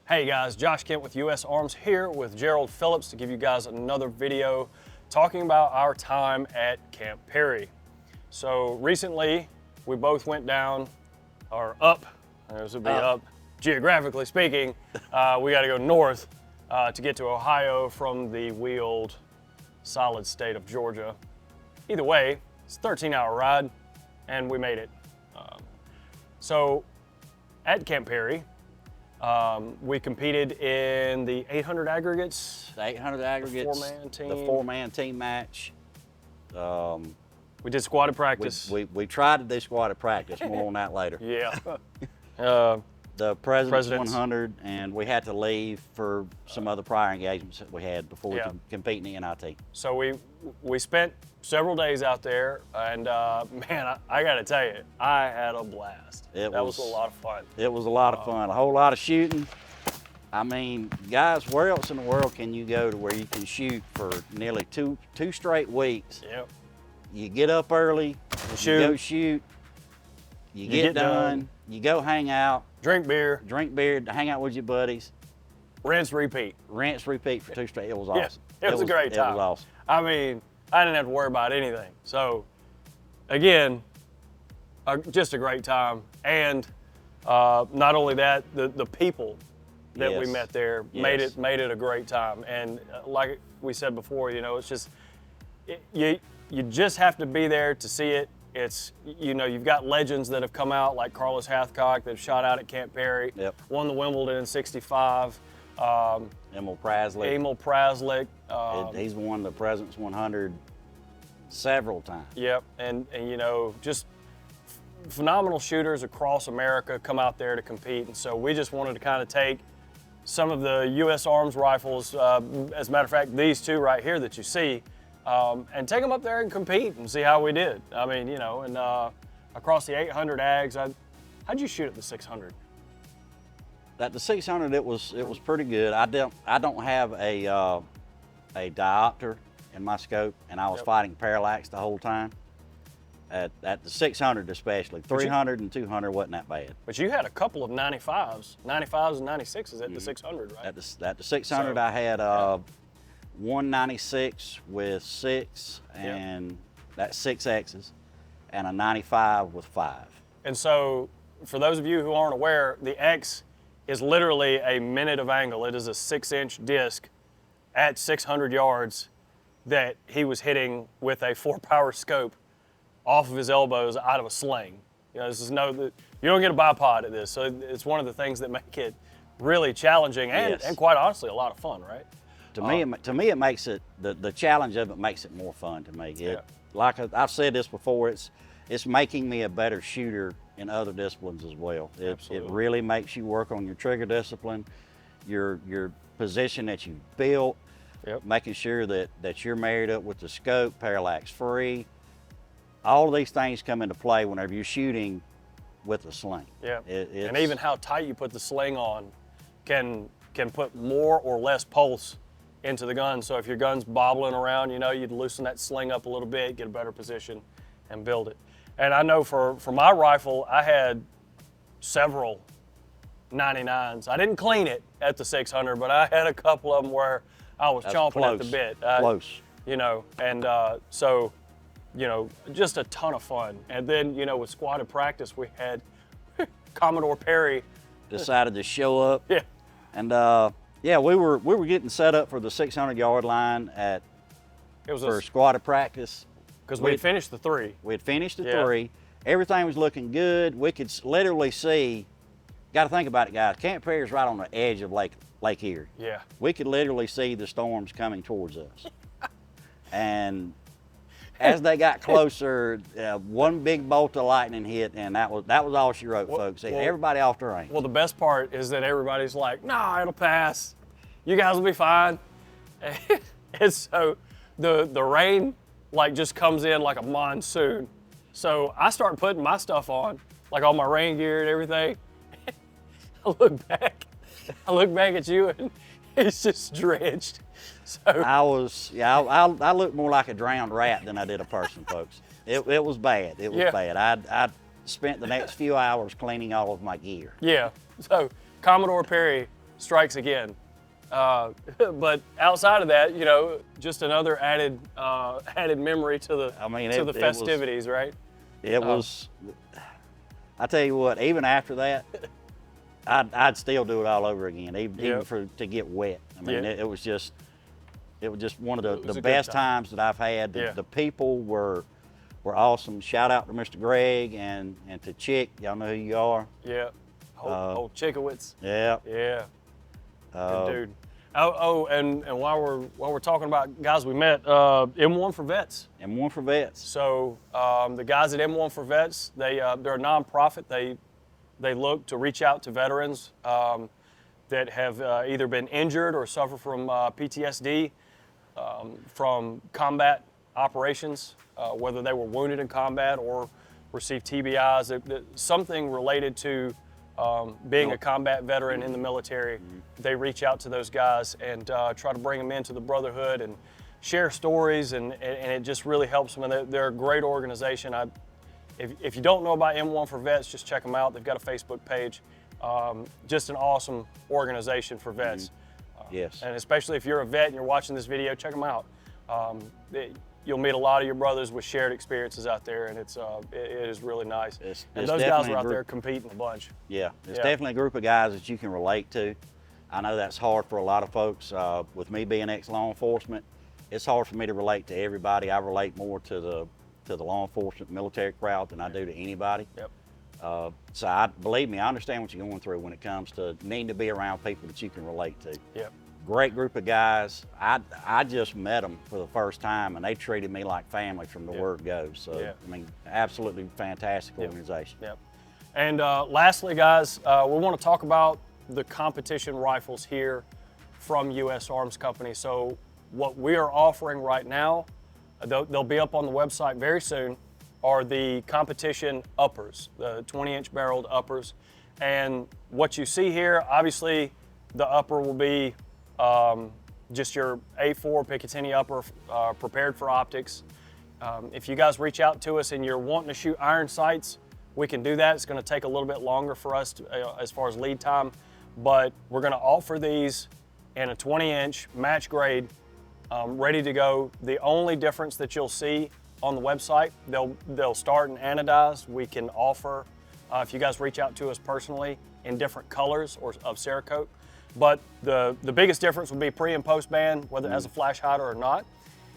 Hey guys, Josh Kent with US Arms here with Gerald Phillips to give you guys another video talking about our time at Camp Perry. So recently we both went down, or up, this would be up, geographically speaking. We got to go north to get to Ohio from the wheeled solid state of Georgia. Either way, it's a 13-hour ride and we made it. So at Camp Perry, we competed in the 800 aggregates. The 800 aggregates. The four-man team. The four-man team match. We did squatted practice. We tried to do squatted practice. More on that later. Yeah. The President's 100, and we had to leave for some other prior engagements that we had before we could compete in the NIT. So we spent several days out there, and man, I got to tell you, I had a blast. That was a lot of fun. It was a lot of fun. A whole lot of shooting. I mean, guys, where else in the world can you go to where you can shoot for nearly two straight weeks? Yep. You get up early, you go shoot, you get done, you go hang out, drink beer, hang out with your buddies, rinse, repeat for 2 straight. It was awesome. Yeah, it was a great time. It was awesome. I mean, I didn't have to worry about anything. So, again, just a great time. And not only that, the people that we met there made it a great time. And like we said before, you know, it's just you just have to be there to see it. It's, you know, you've got legends that have come out like Carlos Hathcock that have shot out at Camp Perry, won the Wimbledon in '65. Emil Praslick. He's won the President's 100 several times. Yep, and you know, just phenomenal shooters across America come out there to compete. And so we just wanted to kind of take some of the US Arms rifles, as a matter of fact, these two right here that you see, and take them up there and compete and see how we did. I mean, you know, and across the 800 ags, how'd you shoot at the 600? At the 600, it was pretty good. I don't have a diopter in my scope, and I was fighting parallax the whole time. At the 600 especially, 300 and 200 wasn't that bad. But you had a couple of 95s and 96s at the 600, right? At the 600, I had 196 with 6, and that's 6Xs, and a 95 with 5. And so, for those of you who aren't aware, the X is literally a minute of angle. It is a 6-inch disc at 600 yards that he was hitting with a 4-power scope off of his elbows out of a sling. You know, you don't get a bipod at this, so it's one of the things that make it really challenging and quite honestly a lot of fun, right? To me, it makes it the challenge of it makes it more fun to me. Like I've said this before, it's making me a better shooter in other disciplines as well. It really makes you work on your trigger discipline, your position that you built, making sure that you're married up with the scope, parallax free. All of these things come into play whenever you're shooting with a sling. Yeah, and even how tight you put the sling on can put more or less pulse into the gun. So if your gun's bobbling around, you know, you'd loosen that sling up a little bit, get a better position, and build it. And I know for my rifle, I had several 99s. I didn't clean it at the 600, but I had a couple of them where I was chomping at the bit. Close. You know, and so, you know, just a ton of fun. And then, you know, with squatted practice, we had Commodore Perry decided to show up. Yeah. And yeah, we were getting set up for the 600-yard line for squatted practice. Because we had finished the 3. We had finished the 3. Everything was looking good. We could literally see, got to think about it, guys. Camp Perry is right on the edge of Lake Erie. Yeah. We could literally see the storms coming towards us. And as they got closer, one big bolt of lightning hit, and that was all she wrote, folks. Everybody off the range. Well, the best part is that everybody's like, "Nah, it'll pass. You guys will be fine." And so the rain just comes in like a monsoon. So I start putting my stuff on, like all my rain gear and everything. I look back at you, and it's just drenched. So I looked more like a drowned rat than I did a person, folks. It was bad. It was bad. I spent the next few hours cleaning all of my gear. Yeah. So Commodore Perry strikes again. But outside of that, you know, just another added memory to the festivities, right? It was. I tell you what, even after that, I'd still do it all over again, even to get wet. I mean, it was just one of the best times that I've had. The people were awesome. Shout out to Mr. Greg and to Chick. Y'all know who you are. Yeah. Old Chickowitz. Yeah. Yeah. Good dude. And while we're talking about guys we met, M1 for Vets. M1 for Vets. So the guys at M1 for Vets, they're a nonprofit. They look to reach out to veterans that have either been injured or suffer from PTSD from combat operations, whether they were wounded in combat or received TBIs, something related to being a combat veteran in the military. They reach out to those guys and try to bring them into the brotherhood and share stories, and it just really helps them. And they're a great organization. If you don't know about M1 for Vets, just check them out. They've got a Facebook page. Just an awesome organization for vets. Yes. And especially if you're a vet and you're watching this video, check them out. You'll meet a lot of your brothers with shared experiences out there, and it is really nice. And those guys are out there competing a bunch. Yeah, it's definitely a group of guys that you can relate to. I know that's hard for a lot of folks. With me being ex-law enforcement, it's hard for me to relate to everybody. I relate more to the law enforcement military crowd than I do to anybody. Yep. So believe me, I understand what you're going through when it comes to needing to be around people that you can relate to. Yep. Great group of guys. I just met them for the first time, and they treated me like family from the word go. So, I mean, absolutely fantastic organization. Yep. And lastly, guys, we want to talk about the competition rifles here from U.S. Arms Company. So what we are offering right now, they'll be up on the website very soon, are the competition uppers, the 20-inch barreled uppers. And what you see here, obviously, the upper will be just your A4 Picatinny upper prepared for optics. If you guys reach out to us and you're wanting to shoot iron sights, we can do that. It's going to take a little bit longer for us as far as lead time, but we're going to offer these in a 20-inch match grade, ready to go. The only difference that you'll see on the website, they'll start in anodized. We can offer, if you guys reach out to us personally, in different colors or of Cerakote. But the biggest difference will be pre and post band, whether it has a flash hider or not,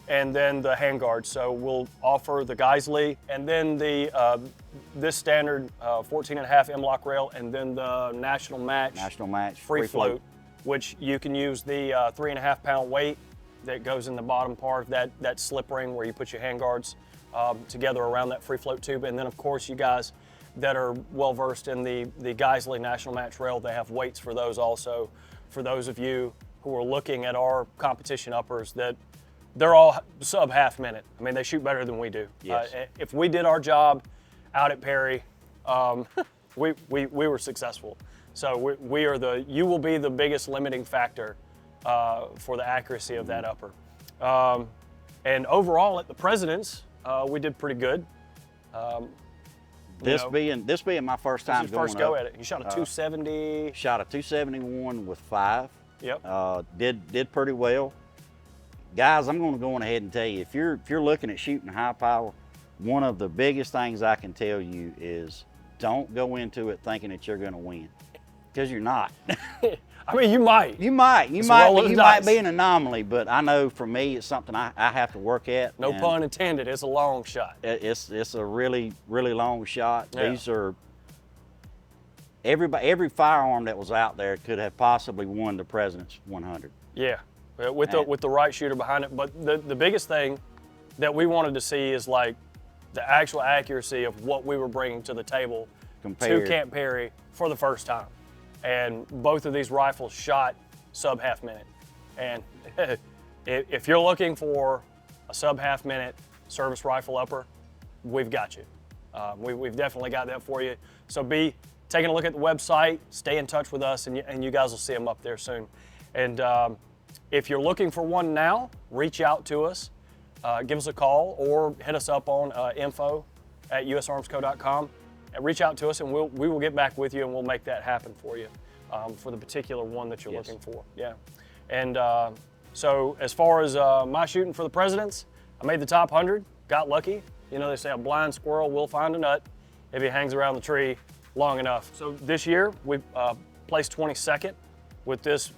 and then the handguard. So we'll offer the Geisley, and then this standard 14.5 M-LOK rail, and then the National Match free float, which you can use the 3.5 pound weight that goes in the bottom part of that slip ring where you put your handguards together around that free float tube. And then of course you guys that are well versed in the Geisley National Match rail, they have weights for those also. For those of you who are looking at our competition uppers, that they're all sub half minute. I mean, they shoot better than we do. Yes. If we did our job out at Perry, we were successful. So you will be the biggest limiting factor for the accuracy of that upper. And overall at the President's, we did pretty good. This being my first time going first go at it. You shot a 270. Shot a 271 with 5. Yep. Did pretty well. Guys, I'm going to go on ahead and tell you, if you're looking at shooting high power, one of the biggest things I can tell you is don't go into it thinking that you're going to win, because you're not. I mean, you might. You might be an anomaly, but I know for me, it's something I have to work at. No pun intended. It's a long shot. It's a really, really long shot. Yeah. These are every firearm that was out there could have possibly won the President's 100. Yeah, with the right shooter behind it. But the biggest thing that we wanted to see is like the actual accuracy of what we were bringing to the table to Camp Perry for the first time. And both of these rifles shot sub half minute. And if you're looking for a sub half minute service rifle upper, we've got you. We've definitely got that for you. So be taking a look at the website, stay in touch with us, and you guys will see them up there soon. And if you're looking for one now, reach out to us, give us a call, or hit us up on info@usarmsco.com. Reach out to us, and we will get back with you, and we'll make that happen for you. for the particular one that you're Yes. looking for. Yeah. And so as far as my shooting for the presidents, I made the top 100, got lucky. You know, they say a blind squirrel will find a nut if he hangs around the tree long enough. So this year we placed 22nd with this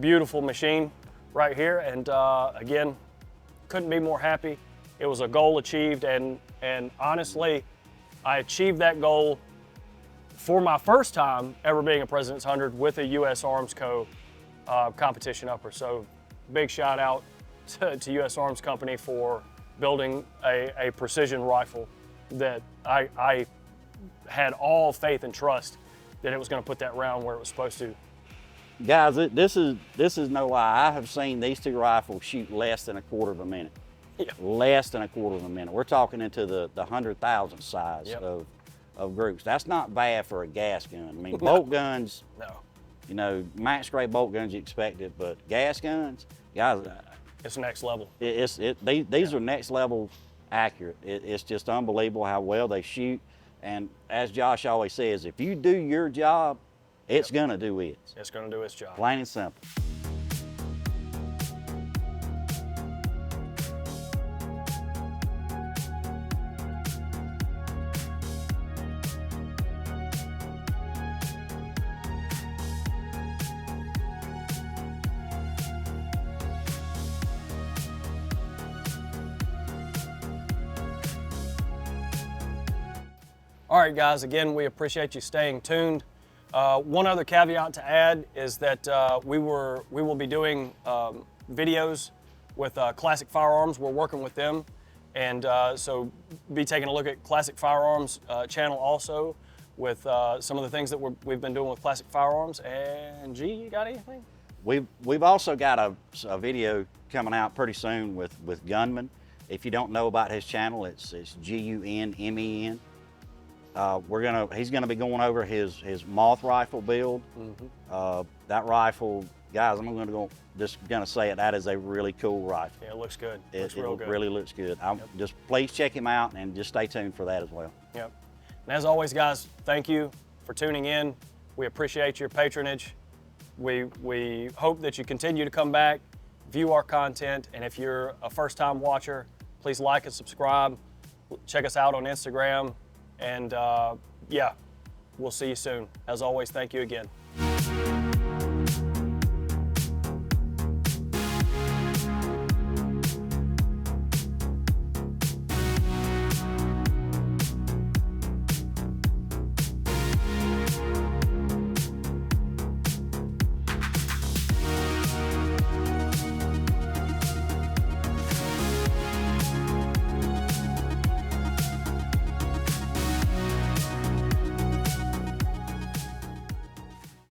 beautiful machine right here. And again, couldn't be more happy. It was a goal achieved, and honestly, I achieved that goal for my first time ever being a President's 100 with a U.S. Arms Co. Competition upper. So big shout out to U.S. Arms Company for building a precision rifle that I had all faith and trust that it was going to put that round where it was supposed to. Guys, this is no lie. I have seen these two rifles shoot less than a quarter of a minute. Yeah. Less than a quarter of a minute. We're talking into the 100,000 size Yep. of groups. That's not bad for a gas gun. I mean, bolt guns, No, you know, max grade bolt guns, you expect it, but gas guns, guys, it's next level. these are next level accurate. It's just unbelievable how well they shoot. And as Josh always says, if you do your job, it's gonna do its. It's going to do its job. Plain and simple. All right, guys, again, we appreciate you staying tuned. One other caveat to add is that we will be doing videos with Classic Firearms. We're working with them, and so be taking a look at Classic Firearms channel also with some of the things that we've been doing with Classic Firearms. And G, you got anything? We've also got a video coming out pretty soon with Gunman. If you don't know about his channel, it's Gunmen. He's gonna be going over his moth rifle build. Mm-hmm. That rifle, guys, I'm just gonna say it. That is a really cool rifle. Yeah, it looks good. It real good. really looks good. Just please check him out and just stay tuned for that as well. Yep. And as always, guys, thank you for tuning in. We appreciate your patronage. We hope that you continue to come back, view our content, and if you're a first-time watcher, please like and subscribe. Check us out on Instagram. And yeah, we'll see you soon. As always, thank you again.